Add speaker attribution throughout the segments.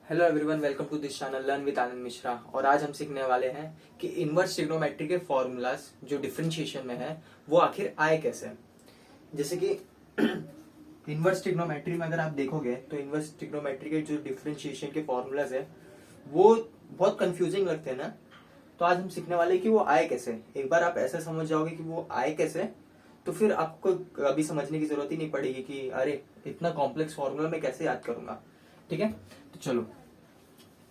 Speaker 1: Hello everyone, welcome to this channel learn with Anand Mishra. और आज हम सीखने वाले हैं कि इनवर्स ट्रिग्नोमेट्री के फॉर्मूलाज जो डिफरेंशिएशन में है वो आखिर आए कैसे। जैसे कि इनवर्स ट्रिग्नोमेट्री में अगर आप देखोगे तो इनवर्स ट्रिग्नोमेट्री के जो डिफरेंशिएशन के फॉर्मूलाज है वो बहुत कंफ्यूजिंग लगते हैं ना। तो आज हम सीखने वाले हैं कि वो आए कैसे। एक बार आप ऐसा समझ जाओगे कि वो आए कैसे तो फिर आपको कभी समझने की जरूरत ही नहीं पड़ेगी कि अरे इतना कॉम्प्लेक्स फॉर्मूला मैं कैसे याद करूंगा। ठीक है, तो चलो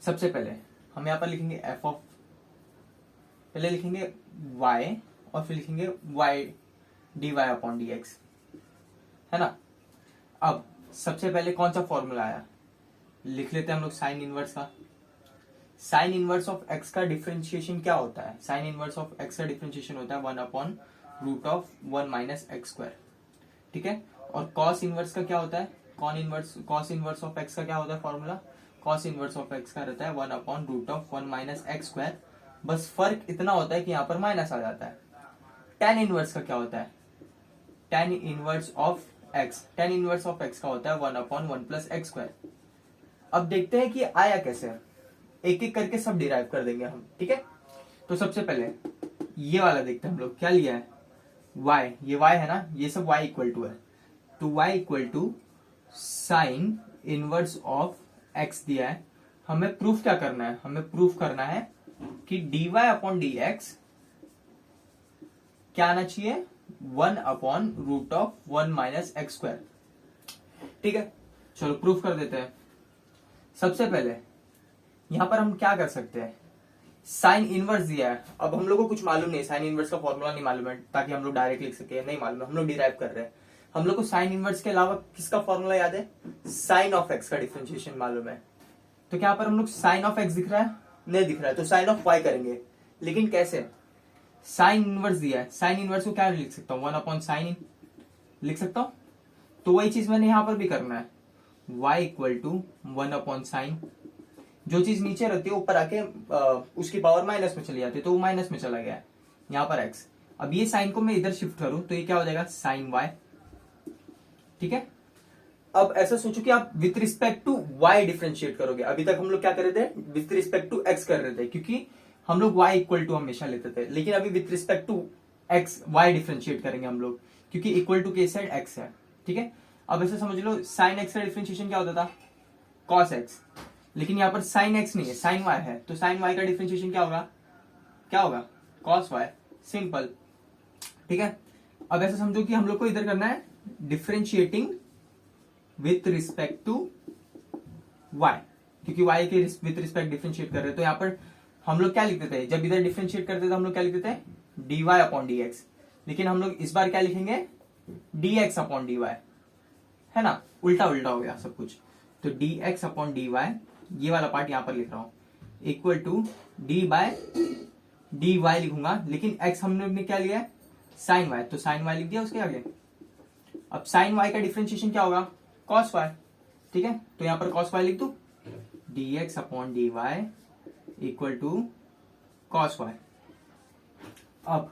Speaker 1: सबसे पहले हम यहाँ पर लिखेंगे एफ ऑफ, पहले लिखेंगे y और फिर लिखेंगे y dy upon d x, है ना। अब सबसे पहले कौन सा फॉर्मूला आया, लिख लेते हैं हम लोग साइन इनवर्स का। साइन इनवर्स ऑफ x का डिफरेंशिएशन क्या होता है? साइन इनवर्स ऑफ x का डिफरेंशिएशन होता है 1 upon root of 1 minus x square. ठीक है, और कॉस इनवर्स का क्या होता है? कॉस इनवर्स ऑफ x का क्या होता है formula? Cos inverse of x का रहता है 1 upon root of 1 minus x square. बस फर्क इतना होता है कि यहाँ पर माइनस आ जाता है। tan इनवर्स का क्या होता है? tan इनवर्स ऑफ x का होता है 1 अपॉन 1 प्लस एक्स स्क्वायर। अब देखते हैं कि आया कैसे, एक एक करके सब डिराइव कर देंगे हम। ठीक है, तो सबसे पहले ये वाला देखते हैं हम लोग क्या लिया है, y, ये y है ना, ये सब y इक्वल टू है, तो y equal to sine inverse of x दिया है। हमें प्रूफ क्या करना है? हमें प्रूफ करना है कि dy अपॉन डी एक्स क्या आना चाहिए? 1 upon root of 1 minus x square. ठीक है, चलो प्रूफ कर देते हैं। सबसे पहले यहां पर हम क्या कर सकते हैं, साइन इनवर्स दिया है। अब हम लोग को कुछ मालूम नहीं, साइन इनवर्स का फॉर्मूला नहीं मालूम है ताकि हम लोग डायरेक्ट लिख सके, नहीं मालूम है, हम लोग डिराइव कर रहे हैं। हम लोग को साइन इनवर्स के अलावा किसका फॉर्मूला याद है? साइन ऑफ एक्स का डिफरेंशिएशन मालूम है। तो क्या पर हम लोग साइन ऑफ एक्स दिख रहा है? नहीं दिख रहा है, तो साइन ऑफ वाई करेंगे। लेकिन कैसे? साइन इनवर्स दिया है, साइन इनवर्स को क्या लिख सकता हूँ? 1 अपॉन साइन इन लिख सकता हूँ। तो वही चीज मैंने यहां पर भी करना है, y equal to 1 upon sine, जो चीज नीचे रहती है ऊपर आके उसकी पावर माइनस में चली जाती है, तो वो माइनस में चला गया यहाँ पर x। अब ये साइन को मैं इधर शिफ्ट करूं तो ये क्या हो जाएगा? Sine y। ठीक है, अब ऐसा सोचो कि आप with respect to y differentiate करोगे। अभी तक हम लोग क्या कर रहे थे? विथ रिस्पेक्ट टू x कर रहे थे, क्योंकि हम लोग y इक्वल टू हमेशा लेते थे। लेकिन अभी with respect to x y differentiate करेंगे हम लोग, क्योंकि इक्वल टू के साइड x है। ठीक है, अब ऐसा समझ लो साइन x का डिफरेंशिएशन क्या होता था? cos x। लेकिन यहाँ पर साइन x नहीं है, साइन y है, तो साइन y का डिफरेंशिएशन क्या होगा? क्या होगा? cos y। सिंपल। ठीक है, अब ऐसा समझो कि हम लोग को इधर करना है differentiating with respect to y, क्योंकि y के विथ रिस्पेक्ट डिफरेंशिएट कर रहे हैं। तो यहाँ पर हम लोग क्या लिखते थे? जब इधर डिफरेंशिएट करते थे हम लोग क्या लिखते थे? dy upon d x. लेकिन हम लोग इस बार क्या लिखेंगे? dx अपॉन dy, है ना, उल्टा उल्टा हो गया सब कुछ। तो dx अपॉन dy, ये वाला पार्ट यहां पर लिख रहा हूं, equal to d by dy लिखूंगा। लेकिन x हम लोग ने क्या लिया है? साइन y, तो साइन y लिख दिया उसके आगे। अब साइन y का डिफरेंशिएशन क्या होगा? cos y। ठीक है, तो यहां पर cos y लिख दू, dx upon dy equal to cos y। अब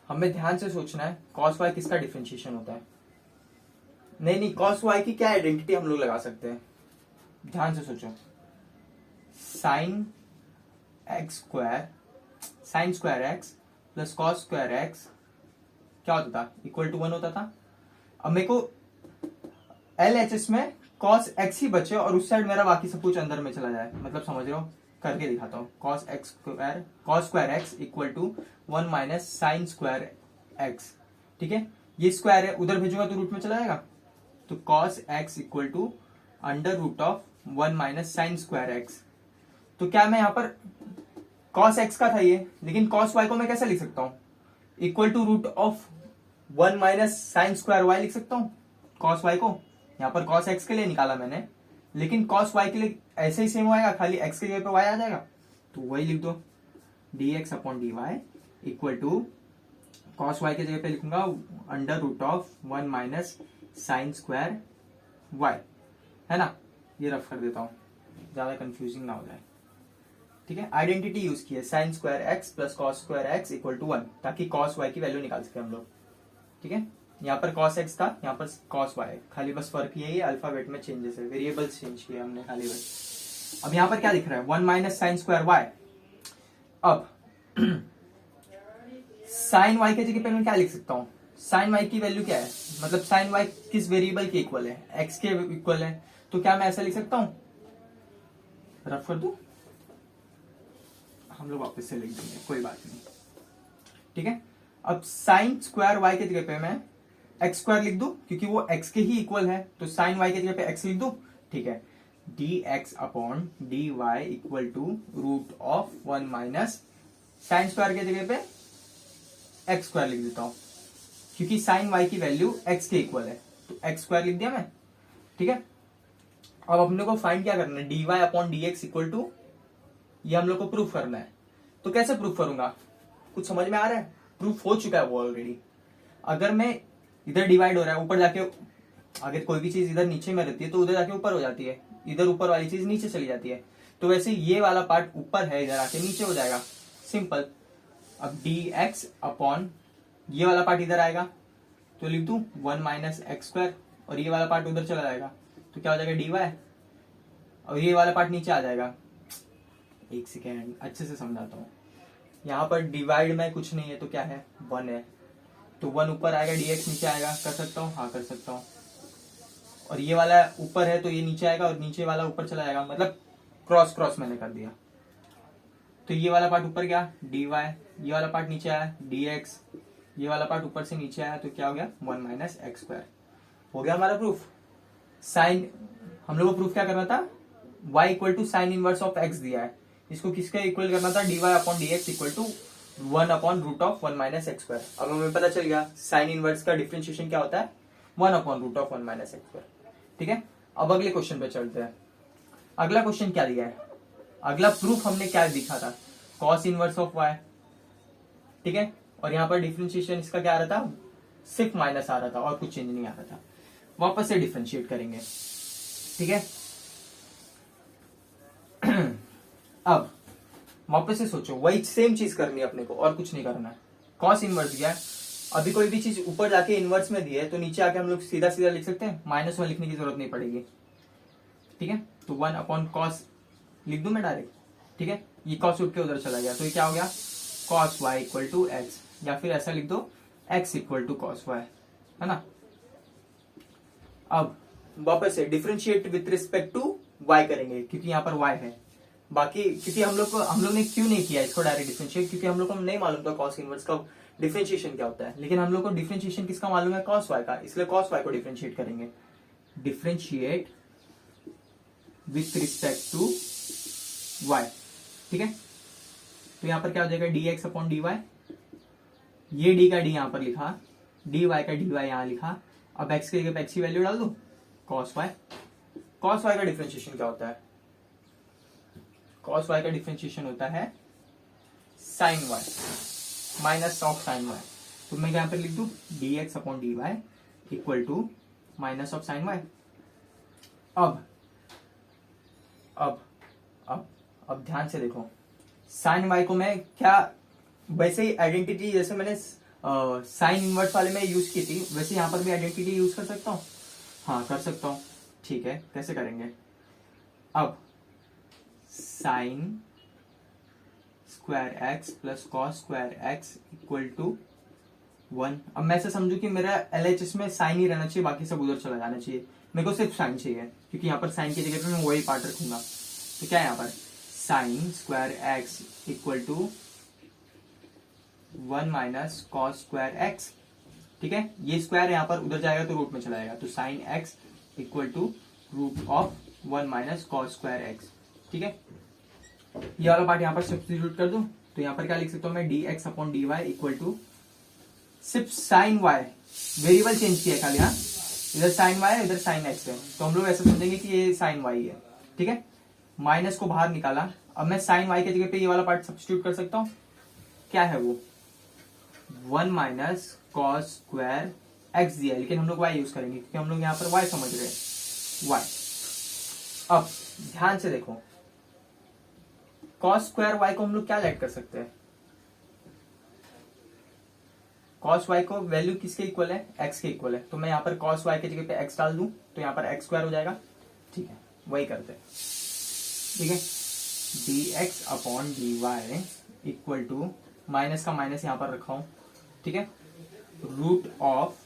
Speaker 1: हमें ध्यान से सोचना है cos y किसका डिफरेंशिएशन होता है। नहीं, cos y की क्या आइडेंटिटी हम लोग लगा सकते हैं? ध्यान से सोचो, sine x square, sign square x plus cos square x क्या होता था? इक्वल टू 1 होता था। अब मेरे को LHS में cos x ही बचे और उस साइड मेरा बाकी सब कुछ अंदर में चला जाए, मतलब समझ रहे हो? करके दिखाता हूँ। cos square x equal to 1 minus sine square x. ठीक है, ये स्क्वायर है, उधर भेजूंगा तो रूट में चला जाएगा, तो cos x equal to under root of 1 minus sine square x. तो क्या मैं यहाँ पर cos x का था ये, लेकिन cos y को मैं कैसे लिख सकता हूँ? Equal to root of 1 minus sine square y लिख सकता हूँ cos y को। यहाँ पर cos x के लिए निकाला मैंने, लेकिन cos y के लिए ऐसे ही सेम होएगा, खाली x के जगह पे y आ जाएगा, तो वही लिख दो, dx upon dy equal to cos y के जगह पे लिखूंगा under root of 1 minus sine square y, है ना। ये रफ कर देता हूं, ज्यादा कंफ्यूजिंग ना हो जाए। ठीक है, आइडेंटिटी यूज की है, sine square x plus cos square x equal to 1, ताकि cos y की वैल्यू निकाल सके हम लोग। ठीक है, यहाँ पर cos x था, यहाँ पर cos y, खाली बस फर्क यही है, अल्फाबेट में चेंजेस है, वेरिएबल्स चेंज किए हमने खाली बस। अब यहां पर क्या दिख रहा है, 1 माइनस साइन स्क्वायर वाई। अब साइन वाई की जगह पे मैं क्या लिख सकता हूं, साइन वाई की वैल्यू क्या है, मतलब साइन वाई किस वेरिएबल के इक्वल है, एक्स के इक्वल है। तो क्या मैं ऐसा लिख सकता हूं, रफ कर दूं, हम लोग वापस से लिख देंगे, कोई बात नहीं, ठीक है। अब साइन स्क्वायर वाई की जगह पे मैं एक्स स्क्वायर लिख दूं, क्योंकि वो एक्स के ही इक्वल है, तो साइन वाई की जगह पे एक्स लिख दूं, ठीक है। D x upon d y equal to root of 1 minus sine square की जगह पे एक्स स्क्वायर लिख देता हूं, क्योंकि साइन वाई की वैल्यू एक्स के इक्वल है, तो एक्स स्क्वायर लिख दिया मैं, ठीक है। अब अपने को फाइंड क्या करना है, d y upon d x equal to, ये हम लोग को प्रूफ करना है। तो कैसे प्रूफ करूंगा, कुछ समझ में आ रहा है, प्रूफ हो चुका है वो ऑलरेडी। अगर मैं इधर डिवाइड हो रहा है, ऊपर जाके अगर कोई भी चीज इधर नीचे में रहती है तो उधर जाके ऊपर हो जाती है, इधर ऊपर वाली चीज नीचे चली जाती है, तो वैसे ये वाला पार्ट ऊपर है, इधर आके नीचे हो जाएगा, सिंपल। अब डी एक्स अपॉन ये वाला पार्ट इधर आएगा, तो लिख दू 1 माइनस एक्स स्क्वायर, और ये वाला पार्ट उधर चला जाएगा, तो क्या हो जाएगा डी वाई, और ये वाला पार्ट नीचे आ जाएगा। एक सेकेंड अच्छे से समझाता हूँ, यहाँ पर डिवाइड में कुछ नहीं है तो क्या है, 1 है, तो 1 ऊपर आएगा, dx नीचे आएगा, कर सकता हूँ, हाँ कर सकता हूँ। और ये वाला ऊपर है तो ये नीचे आएगा, और नीचे वाला ऊपर चला जाएगा, मतलब क्रॉस क्रॉस मैंने कर दिया। तो ये वाला पार्ट ऊपर गया dy, ये वाला पार्ट नीचे आया dx, ये वाला पार्ट ऊपर से नीचे आया, तो क्या हो गया 1 माइनस एक्स स्क्वायर। हो गया हमारा प्रूफ। साइन, हम लोग को प्रूफ क्या करना था, y equal to sine inverse of x दिया है, इसको किसके इक्वल करना था, dy upon dx equal to 1 upon root of 1 minus x square. अब हमें पता चल गया साइन इनवर्स का डिफरेंशिएशन क्या होता है, 1 upon root of 1 minus x square, ठीक है। अब अगले क्वेश्चन पे चलते हैं। अगला क्वेश्चन क्या दिया है, अगला प्रूफ हमने क्या दिखा था, कॉस इनवर्स ऑफ y, ठीक है। और यहाँ पर डिफरेंशिएशन इसका क्या आ रहा था, सिर्फ माइनस आ रहा था और कुछ चेंज नहीं आ रहा था। वापस से डिफरेंशिएट करेंगे, ठीक है। अब वापस से सोचो, वही सेम चीज करनी है अपने को, और कुछ नहीं करना है। कॉस इनवर्स दिया है, अभी कोई भी चीज ऊपर जाके इनवर्स में दी है तो नीचे आके हम लोग सीधा सीधा लिख सकते हैं, -1 लिखने की जरूरत नहीं पड़ेगी, ठीक है। तो 1 अपॉन कॉस लिख दूं मैं डायरेक्ट, ठीक है। ये कॉस उठ के उधर चला गया, तो ये क्या हो गया, cos y equal to x, या फिर ऐसा लिख दो x equal to cos y, है ना। अब वापस से differentiate with respect to y करेंगे, क्योंकि यहाँ पर वाई है। बाकी क्योंकि हम लोग ने क्यों नहीं किया इसको डायरेक्ट डिफरेंशिएट, क्योंकि हम लोग को नहीं मालूम था कॉस इनवर्स का डिफरेंशिएशन क्या होता है, लेकिन हम लोग को डिफरेंशिएशन किसका मालूम है, कॉस वाई का, इसलिए कॉस वाई को डिफरेंशिएट करेंगे। Differentiate with respect to y, ठीक है। तो यहां पर क्या हो जाएगा, d x upon d y, ये डी का डी यहां पर लिखा, डी वाई का डी वाई यहां लिखा। अब एक्स के जगह एक्स की वैल्यू डाल दो, कॉस वाई। कॉस वाई का डिफरेंशिएशन क्या होता है, कॉस वाई का डिफरेंशिएशन होता है sine y minus of sine y. तो मैं यहां पर लिख दू d x upon d y equal to minus of sine y. अब अब अब अब ध्यान से देखो, साइन वाई को मैं क्या, वैसे ही आइडेंटिटी जैसे मैंने साइन इनवर्स वाले में यूज की थी, वैसे यहां पर भी आइडेंटिटी यूज कर सकता हूं, हाँ कर सकता हूं, ठीक है। कैसे करेंगे, अब sine square x plus cos square x equal to 1। अब मैं ऐसे समझू कि मेरा LHS में साइन ही रहना चाहिए, बाकी सब उधर चला जाना चाहिए, मेरे को सिर्फ साइन चाहिए, क्योंकि यहाँ पर साइन की जगह पे मैं वही पार्ट रखूंगा। तो क्या है यहाँ पर, sine square x equal to 1 minus cos square x, ठीक है। ये स्क्वायर यहाँ पर उधर जाएगा तो रूट में चला जाएगा, तो sine x equal to root of 1 minus cos square x, ठीक है। ये वाला पार्ट यहाँ पर सब्स्टिट्यूट कर दूं, तो यहाँ पर क्या लिख सकता हूं मैं, d x upon d y equal to, सिर्फ साइन वाई वेरिएबल चेंज किया है खाली, हाँ इधर साइन वाई है इधर साइन एक्स है, तो हम लोग ऐसा समझेंगे कि ये साइन वाई है, ठीक है। माइनस को बाहर निकाला, अब मैं साइन वाई की जगह पे ये वाला पार्ट सब्स्टिट्यूट कर सकता हूँ, क्या है वो 1 माइनस कॉस स्क्वायर एक्स दिया, लेकिन हम लोग वाई यूज करेंगे क्योंकि हम लोग यहाँ पर वाई समझ रहे हैं, वाई। अब ध्यान से देखो, कॉस स्क्वायर वाई को हम लोग क्या लेट कर सकते हैं, कॉस वाई को वैल्यू किसके इक्वल है, एक्स के इक्वल है, तो मैं यहाँ पर कॉस वाई की जगह पे एक्स डाल दूं तो यहाँ पर एक्स स्क्वायर हो जाएगा, ठीक है। वही करते हैं, ठीक है, dx upon dy equal to, minus का माइनस यहां पर रखा हूं, ठीक है, root of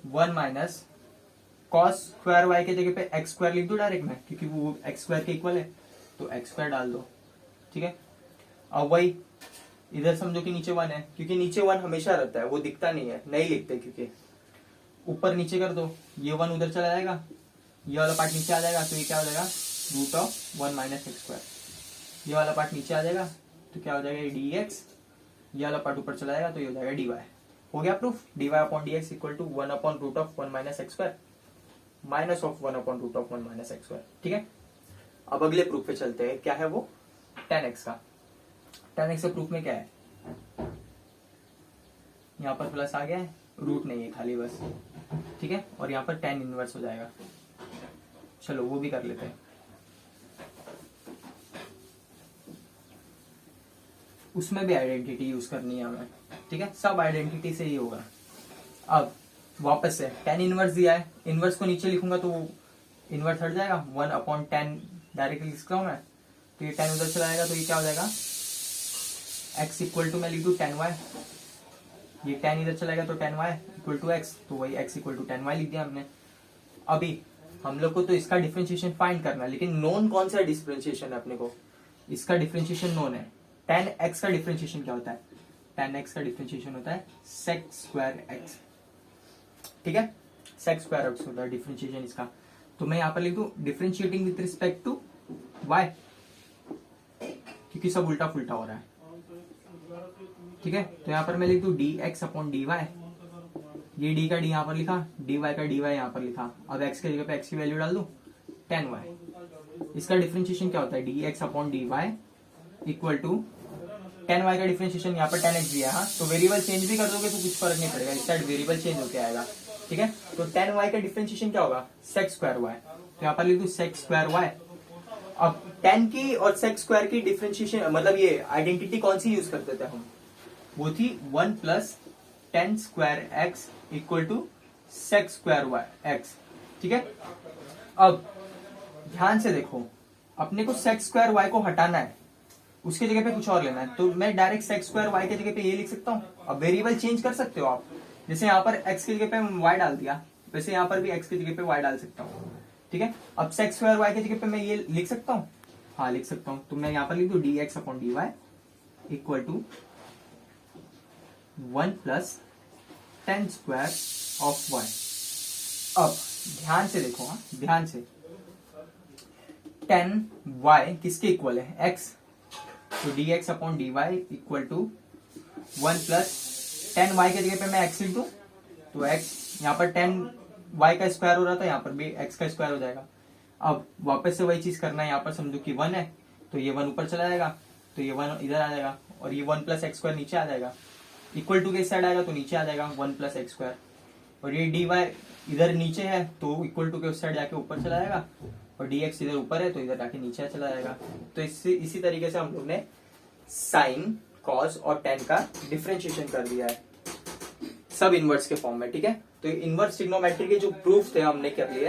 Speaker 1: 1 minus cos square y के जगह पे एक्स स्क्वायर लिख दो डायरेक्ट में, क्योंकि वो एक्स स्क्वायर के इक्वल है, तो एक्स स्क्वायर डाल दो। ठीक है, अब वही इधर समझो कि नीचे 1 है, क्योंकि नीचे 1 हमेशा रहता है, वो दिखता नहीं है, नहीं लिखते, क्योंकि ऊपर नीचे कर दो, ये 1 उधर चला जाएगा, ये वाला पार्ट नीचे आ जाएगा, तो ये क्या हो जाएगा, root of 1 minus x square. ये वाला पार्ट नीचे आ जाएगा तो क्या हो जाएगा, डी एक्स, ये वाला पार्ट ऊपर चला जाएगा तो ये हो जाएगा डी वाई। हो गया proof, d y upon d x equal to 1 upon root of 1 minus x square minus of 1 upon root of 1 minus x square. ठीक है, अब अगले प्रूफ पे चलते हैं, क्या है वो, tan x का। tan x के प्रूफ में क्या है, यहाँ पर प्लस आ गया है, रूट नहीं है खाली बस, ठीक है, और यहाँ पर tan इनवर्स हो जाएगा। चलो वो भी कर लेते हैं, उसमें भी आइडेंटिटी यूज करनी है हमें, ठीक है, सब आइडेंटिटी से ही होगा। अब वापस से tan इनवर्स दिया है, इनवर्स को नीचे लिखूंगा तो इनवर्स हट जाएगा, 1 अपॉन tan डायरेक्टली लिख रहा हूं मैं, तो ये tan उधर चला जाएगा, तो ये क्या हो जाएगा, x इक्वल टू मैं लिख दूं tan y, ये tan इधर चला जाएगा तो tan y equal to x, तो वही x equal to tan y लिख दिया हमने। अभी हम लोग को तो इसका डिफरेंशिएशन फाइंड करना है, लेकिन नोन कौन सा डिफरेंशिएशन है अपने को, इसका डिफरेंशिएशन नोन है। tan x का डिफरेंशिएशन क्या होता है, tan x का डिफरेंशिएशन होता है sec स्क्वायर x, ठीक है, sec स्क्वायर x होता है डिफरेंशिएशन इसका। तो मैं यहाँ पर लिख दूं differentiating with respect to y, क्योंकि सब उल्टा फुल्टा हो रहा है, ठीक है, तो यहाँ पर मैं लिख दूं dx अपॉन dy, ये d का d यहाँ पर लिखा, dy का dy यहाँ पर लिखा, अब x के जगह पे x की वैल्यू डाल दूं tan y, इसका डिफरेंशिएशन क्या होता है, dx upon dy equal to tan y का डिफरेंशिएशन यहाँ पर tan x दिया है, हाँ, तो वेरिएबल चेंज भी कर दोगे तो कुछ फर्क नहीं पड़ेगा, इस साइड वेरिएबल चेंज होके आएगा, ठीक है, तो tan y का डिफरेंशिएशन क्या होगा, sec स्क्वायर y, तो यहाँ पर लिख दूं sec स्क्वायर y। अब tan की और sec स्क्वायर की डिफरेंशिएशन मतलब ये आइडेंटिटी कौन सी यूज करते थे हम, वो थी 1 plus tan square x equal to sec square y x, ठीक है। अब ध्यान से देखो, अपने को sec स्क्वायर y को हटाना है, उसके जगह पे कुछ और लेना है, तो मैं डायरेक्ट sec स्क्वायर y के जगह पे ये लिख सकता हूँ। अब वेरिएबल चेंज कर सकते हो आप, जैसे यहाँ पर x की जगह पे y डाल दिया, वैसे यहाँ पर भी x की जगह पे y डाल सकता हूँ, ठीक है। अब sec स्क्वायर y की जगह पे मैं ये लिख सकता हूँ, हाँ लिख सकता हूँ, तो मैं यहाँ पर लिख दूं dx upon dy equal to 1 plus tan square of y। अब ध्यान से देखो, हाँ ध्यान से, tan y किसके इक्वल है, x, तो dx upon dy equal to 1 plus tan y के जगह पे मैं x लिख दूं, तो x यहाँ पर tan y का स्क्वायर हो रहा था, यहाँ पर भी x का स्क्वायर हो जाएगा। अब वापस से वही चीज करना है, यहाँ पर समझो कि 1 है, तो ये 1 ऊपर चला जाएगा, तो ये 1 इधर आ जाएगा, और ये 1 प्लस एक्स स्क्वायर नीचे आ जाएगा, इक्वल टू के इस साइड आएगा तो नीचे आ जाएगा 1 प्लस एक्स स्क्वायर, और ये dy इधर नीचे है तो इक्वल टू के उस साइड जाके ऊपर चला जाएगा, और dx इधर ऊपर है तो इधर जाके नीचे चला जाएगा। तो इसी तरीके से हम लोग ने साइन, कॉस और tan का डिफरेंशिएशन कर दिया है सब इनवर्स के फॉर्म में, ठीक है। तो इनवर्स ट्रिग्नोमेट्री के जो प्रूफ थे हमने कर लिए।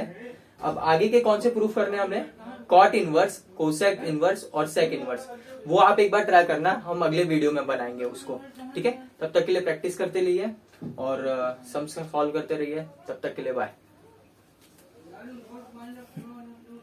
Speaker 1: अब आगे के कौन से प्रूफ करने हमने, कॉट इनवर्स, कोसेक इनवर्स और सेक इनवर्स, वो आप एक बार ट्राई करना, हम अगले वीडियो में बनाएंगे उसको, ठीक है। तब तक के लिए प्रैक्टिस करते रहिए और सम्स सॉल्व करते रहिए, तब तक के लिए बाय।